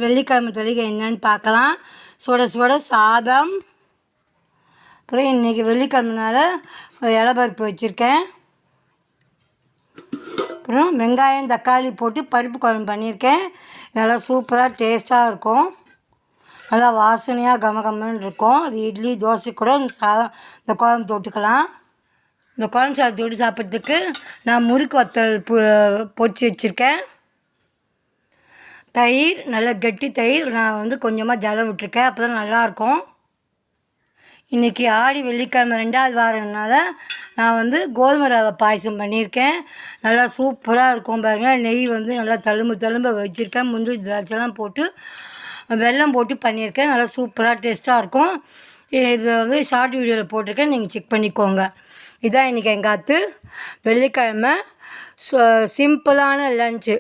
வெள்ளிக்கிழமை தொழிகை என்னன்னு பார்க்கலாம். சுட சுட சாதம், அப்புறம் இன்றைக்கி வெள்ளிக்கிழமைனால இலைப்பருப்பு வச்சுருக்கேன். அப்புறம் வெங்காயம் தக்காளி போட்டு பருப்பு குழம்பு பண்ணியிருக்கேன். நல்லா சூப்பராக டேஸ்ட்டாக இருக்கும். நல்லா வாசனையாக கமகமன்னு இருக்கும். அது இட்லி தோசை கூட இந்த குழம்பு தொட்டுக்கலாம். இந்த குழம்பு சாதம் தொட்டு சாப்பிட்றதுக்கு நான் முறுக்கு வத்தல் பொரிச்சு வச்சுருக்கேன். தயிர், நல்லா கெட்டி தயிர் நான் கொஞ்சமாக ஜலம் விட்டுருக்கேன். அப்போ தான் நல்லாயிருக்கும். இன்றைக்கி ஆடி வெள்ளிக்கிழமை 2வது வாரம்னால நான் கோதுமை ரவை பாயசம் பண்ணியிருக்கேன். நல்லா சூப்பராக இருக்கும் பாருங்கள். நெய் நல்லா தழும்ப வச்சுருக்கேன். முந்திரி திராட்சைலாம் போட்டு வெல்லம் போட்டு பண்ணியிருக்கேன். நல்லா சூப்பராக டேஸ்ட்டாக இருக்கும். இது ஷார்ட் வீடியோவில் போட்டிருக்கேன், நீங்கள் செக் பண்ணிக்கோங்க. இதான் இன்றைக்கி எங்கள் வெள்ளிக்கிழமை சிம்பிளான லஞ்சு.